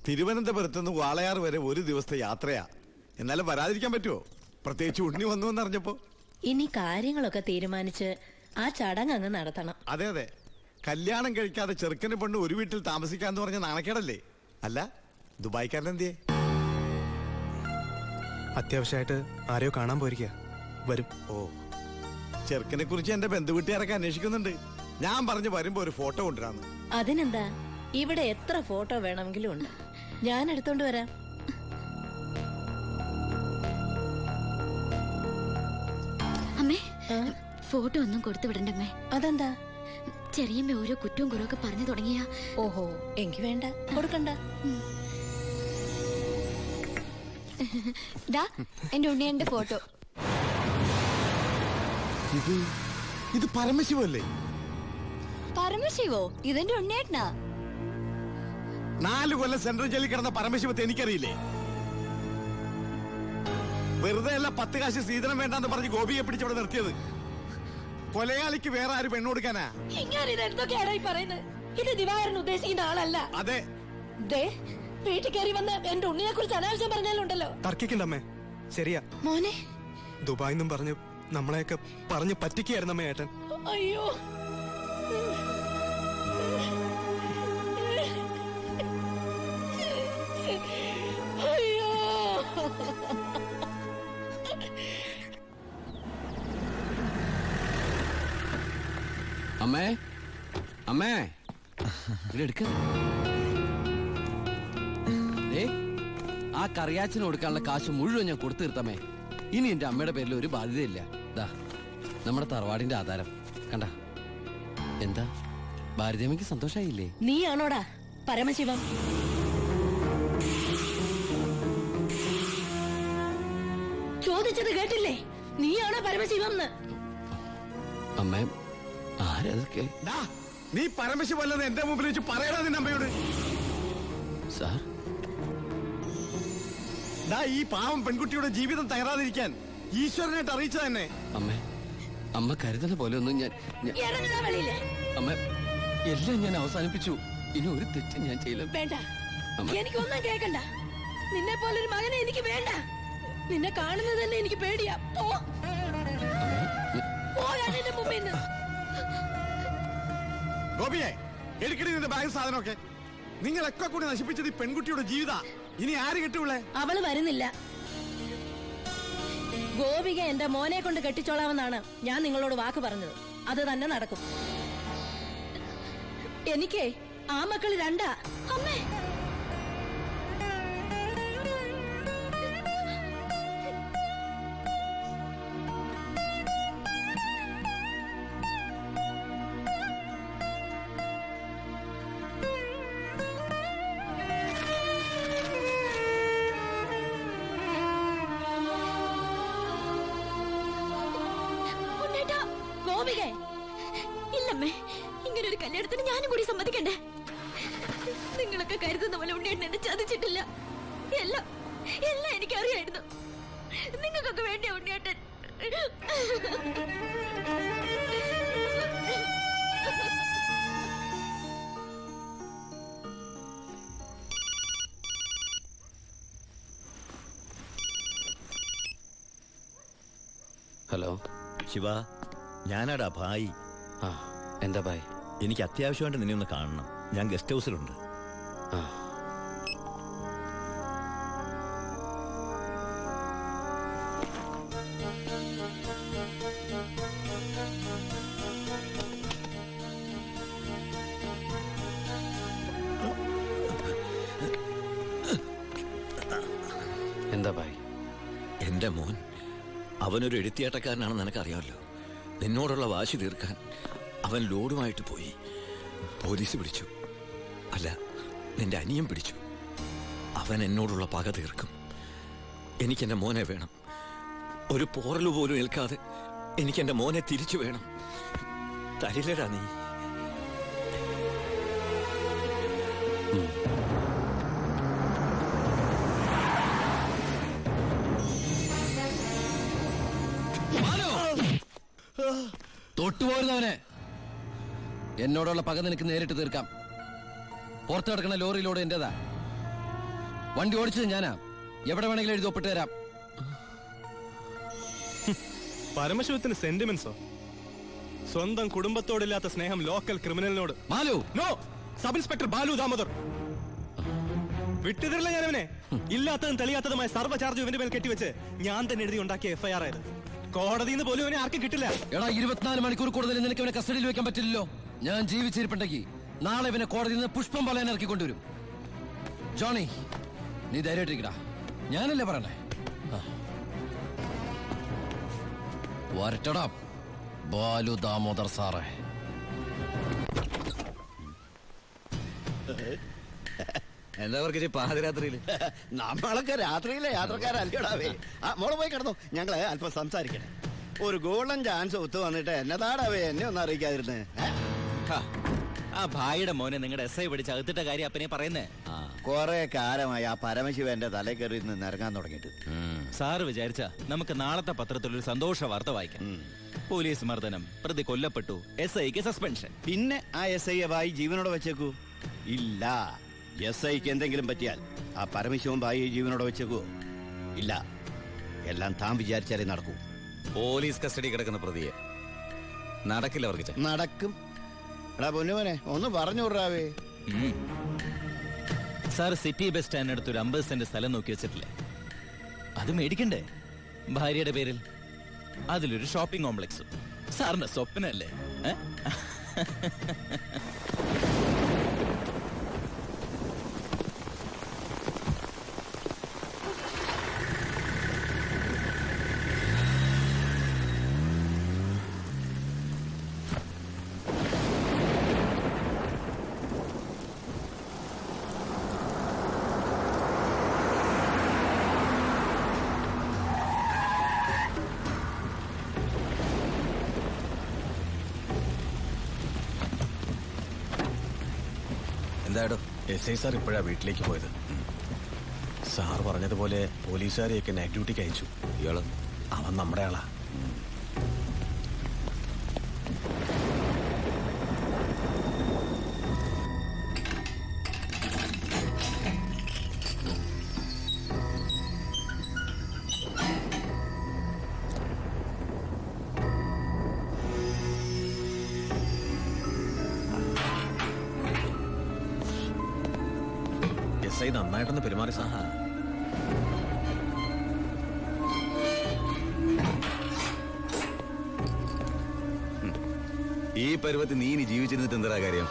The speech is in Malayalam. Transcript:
തിരുവനന്തപുരത്ത് നിന്ന് വാളയാർ വരെ ഒരു ദിവസത്തെ യാത്രയാ. എന്നാലും വരാതിരിക്കാൻ പറ്റുമോ? പ്രത്യേകിച്ച് ഉണ്ണി വന്നു എന്നറിഞ്ഞപ്പോ. ഇനി കാര്യങ്ങളൊക്കെ തീരുമാനിച്ച് ആ ചടങ്ങ് അങ്ങ് നടത്തണം. അതെ അതെ, കല്യാണം കഴിക്കാതെ ചെറുക്കന് പെണ്ണ് ഒരു വീട്ടിൽ താമസിക്കാന്ന് പറഞ്ഞ നാണക്കേടല്ലേ? അല്ല, ദുബായ്ക്കാരനെന്തിയെ? അത്യാവശ്യമായിട്ട് ആരെയോ കാണാൻ പോയിരിക്കുക, വരും. ഓ, ചെറുക്കനെ കുറിച്ച് എന്റെ ബന്ധുവീട്ടുകാരൊക്കെ അന്വേഷിക്കുന്നുണ്ട്. ഞാൻ പറഞ്ഞു വരുമ്പോ ഒരു ഫോട്ടോ കൊണ്ടുവരാന്ന്. അതിനെന്താ, ഇവിടെ എത്ര ഫോട്ടോ വേണമെങ്കിലും ഉണ്ട്, ഞാൻ എടുത്തോണ്ട് വരാം. അമ്മേ, ഫോട്ടോ ഒന്നും കൊടുത്തു വിടണ്ടമ്മേ. അതെന്താ? ചെറിയമ്മ ഓരോ കുറ്റവും കുറവൊക്കെ പറഞ്ഞു തുടങ്ങിയ. ഓഹോ, എങ്കി വേണ്ട, കൊടുക്കണ്ട. എന്റെ ഉണ്ണിയന്റെ ഫോട്ടോ. ഇത് പരമശിവല്ലേ? പരമശിവോ? ഇതെന്റെ ഉണ്ണിയേട്ടനാ. 4 കൊല്ലം സെൻട്രൽ ജയിലിൽ കിടന്ന പരമശിവത്തെ എനിക്കറിയില്ലേ? വെറുതെ അല്ല 10 കാശ് സ്ത്രീധനം വേണ്ടെന്ന് പറഞ്ഞ് ഗോപിയെ പിടിച്ചവിടെ നിർത്തിയത്. കൊലയാളിക്ക് വേറെ ആര് പെണ്ണു കൊടുക്കാനാ? ഇത് ദിവാകരൻ ഉദ്ദേശിക്കുന്ന ആളല്ല. അതെ, വീട്ടിൽ കയറി വന്ന് എന്റെ ഉണ്ണിയെ കുറിച്ച് അനാവശ്യം പറഞ്ഞാലുണ്ടല്ലോ. തർക്കിക്കണ്ടമ്മേ, ശരിയാ. മോനെ, ദുബായിന്നും പറഞ്ഞ് നമ്മളെയൊക്കെ പറഞ്ഞ് പറ്റിക്കായിരുന്നമ്മേ ഏട്ടൻ. അയ്യോ, അയ്യോ. അമ്മേ, അമ്മേ, ഇതെടുക്ക. ആ കറിയാച്ചിന് കൊടുക്കാനുള്ള കാശ് മുഴുവൻ ഞാൻ കൊടുത്തു തീർത്തമ്മേ. ഇനി എന്റെ അമ്മയുടെ പേരിൽ ഒരു ബാധ്യതയില്ല. ദാ നമ്മുടെ തറവാടിന്റെ ആധാരം കണ്ട. എന്താ ഭാരതീയമ്മയ്ക്ക് സന്തോഷായില്ലേ? നീയാണോടാ പരമശിവം? ചോദിച്ചത് കേട്ടില്ലേ? നീയാണോ പരമശിവം? അമ്മേ, ആരതൊക്കെ? നീ പരമശിവല്ലെന്ന് എന്റെ മുമ്പിൽ വെച്ച് പറയണ നിന്റെ അമ്മയോട്. സാർ, ഈ പാവം പെൺകുട്ടിയുടെ ജീവിതം തകരാതിരിക്കാൻ ഈശ്വരനായിട്ട് അറിയിച്ച തന്നെ. അമ്മേ, അമ്മ കരുതുന്ന പോലെ ഒന്നും ഞാൻ അമ്മ എല്ലാം ഞാൻ അവസാനിപ്പിച്ചു. ഇനി ഒരു തെറ്റും ഞാൻ ചെയ്യില്ല. വേണ്ട, എനിക്കൊന്നും കേൾക്കണ്ട. നിന്നെ പോലൊരു മകനെ എനിക്ക് വേണ്ട. നിന്നെ കാണുന്നത് തന്നെ എനിക്ക് പേടിയാ. ഗോപിയെ, എടുക്കടി നിന്റെ ബാഗ് സാധനമൊക്കെ. നിങ്ങളൊക്കെ കൂടി നശിപ്പിച്ചത് ഈ പെൺകുട്ടിയുടെ ജീവിത. ഇനി ആര് കിട്ടൂളെ? അവള് വരുന്നില്ല. ഗോപിക എന്റെ മോനെ കൊണ്ട് കെട്ടിച്ചോളാമെന്നാണ് ഞാൻ നിങ്ങളോട് വാക്ക് പറഞ്ഞത്. അത് തന്നെ നടക്കും. എനിക്ക് ആ മക്കള് 2. അമ്മേ, ഇല്ലമ്മേ, ഇങ്ങനൊരു കല്യാണത്തിന് ഞാനും കൂടി സമ്മതിക്കണ്ടേ? നിങ്ങളൊക്കെ കരുതുന്ന പോലെ ഉണ്ണിയേട്ടൻ എന്നെ ചതിച്ചിട്ടില്ല. എല്ലാം എനിക്കറിയായിരുന്നു. നിങ്ങൾക്കൊക്കെ വേണ്ടിയ ഉണ്ണിയേട്ടൻ. ഹലോ ശിവ, ഞാനാടാ ഭായി. ആ, എന്താ ഭായ്? എനിക്ക് അത്യാവശ്യമായിട്ട് നിന്നെ ഒന്ന് കാണണം. ഞാൻ ഗസ്റ്റ് ഹൗസിലുണ്ട്. ആ, എന്താ ഭായ്? എന്റെ മോൻ അവനൊരു എഴുത്തിയാട്ടക്കാരനാണെന്ന് നിനക്കറിയാമല്ലോ. നിന്നോടുള്ള വാശി തീർക്കാൻ അവൻ ലോഡുമായിട്ട് പോയി. പോലീസ് പിടിച്ചു. അല്ല, നിന്റെ അനിയൻ പിടിച്ചു. അവൻ എന്നോടുള്ള പക തീർക്കും. എനിക്കെൻ്റെ മോനെ വേണം. ഒരു പോറലു പോലും ഏൽക്കാതെ എനിക്കെൻ്റെ മോനെ തിരിച്ചു വേണം. തരില്ലടാ നീ. തൊട്ടുപോരുന്നവനെ. എന്നോടുള്ള പക നിനക്ക് നേരിട്ട് തീർക്കാം. പുറത്തു കിടക്കുന്ന ലോറിയിലോട് എന്റേതാ. വണ്ടി ഓടിച്ചത് ഞാനാ. എവിടെ വേണമെങ്കിലും എഴുതി ഒപ്പിട്ട് തരാം. പരമശിവത്തിന് സെന്റിമെന്റ്സോ? സ്വന്തം കുടുംബത്തോടില്ലാത്ത സ്നേഹം ലോക്കൽ ക്രിമിനലിനോട്. Balu, no, sub inspector Balu Damodar. വിട്ടുതരില്ല ഞാനവനെ. ഇല്ലാത്തതും തെളിയാത്തതുമായ സർവ്വ ചാർജ് ഇവന്റെ മേൽ കെട്ടിവെച്ച് ഞാൻ തന്നെ എഴുതി ഉണ്ടാക്കിയ FIR ആയത്. കോടതിയിൽ നിന്ന് പോലും അവനെ ആർക്കും കിട്ടില്ല. എടാ, 24 മണിക്കൂർ കൂടുതൽ നിനക്ക് ഇവനെ കസ്റ്റഡിയിൽ വെക്കാൻ പറ്റില്ലല്ലോ. ഞാൻ ജീവിച്ചിരിപ്പുണ്ടെങ്കിൽ നാളെ ഇവനെ കോടതിയിൽ നിന്ന് പുഷ്പം പോലെ ഇറക്കി കൊണ്ടുവരും. ജോണി, നീ ധൈര്യമായിട്ടിരിക്കടാ. ഞാനല്ലേ പറയണേ. വരട്ടടാ ബാലു ദാമോദർ സാറേ. എന്താ അവർക്ക് പാതിരാത്രിയില്? നമ്മളൊക്കെ രാത്രിയിലെ യാത്രക്കാരല്ലേടാവേ. മോള് പോയി കിടന്നു, ഞങ്ങള് അല്പം സംസാരിക്കണേ. ഒരു ഗോൾഡൻ ചാൻസ് ഒത്തു വന്നിട്ട് എന്നതാടാവേ എന്നെ ഒന്നും അറിയിക്കാതിരുന്നേ. ആ ഭായിയുടെ മോനെ നിങ്ങളുടെ SI പിടിച്ച് അകത്തിട്ട കാര്യം അപ്പനെ പറയുന്നേ. കൊറേ കാലമായി ആ പരമശിവന്റെ തലേ കയറി നിന്ന് ഇറങ്ങാൻ തുടങ്ങിയിട്ട്. സാറ് വിചാരിച്ച നമുക്ക് നാളത്തെ പത്രത്തിൽ ഒരു സന്തോഷ വാർത്ത വായിക്കാം. പോലീസ് മർദ്ദനം, പ്രതി കൊല്ലപ്പെട്ടു, SIക്ക് സസ്പെൻഷൻ. പിന്നെ ആ SI ബായി ജീവനോടെ വെച്ചേക്കൂ? ഇല്ല. SIക്ക് എന്തെങ്കിലും പറ്റിയാൽ ആ പരമശിവൻ ബായി ജീവനോടെ വെച്ചേക്കൂ? ഇല്ല. എല്ലാം താൻ വിചാരിച്ചാലേ നടക്കൂ. പോലീസ് കസ്റ്റഡി കിടക്കുന്ന പ്രതിയെ നടക്കില്ല അവർക്ക്. നടക്കും. എടാ പൊന്നുമോനെ, ഒന്ന് പറഞ്ഞു വിടാവേ. സാർ സിറ്റി ബസ് സ്റ്റാൻഡിനടുത്ത് ഒരു 50 സെന്റ് സ്ഥലം നോക്കി വെച്ചിട്ടില്ലേ? അത് മേടിക്കണ്ടേ ഭാര്യയുടെ പേരിൽ? അതിലൊരു ഷോപ്പിംഗ് കോംപ്ലക്സ്. സാറിന്റെ സ്വപ്നല്ലേ? എന്താടോ? SI സാർ ഇപ്പോഴാ വീട്ടിലേക്ക് പോയത്. സാർ പറഞ്ഞതുപോലെ പോലീസുകാരെയൊക്കെ നൈറ്റ് ഡ്യൂട്ടിക്ക് അയച്ചു. ഇയാള്? അവൻ നമ്മുടെ ആളാ. SI നന്നായിട്ടൊന്ന് പെരുമാറി സാർ. ഈ പരുവത്തിൽ നീ ഇനി ജീവിച്ചിരുന്നിട്ട് എന്താ കാര്യം?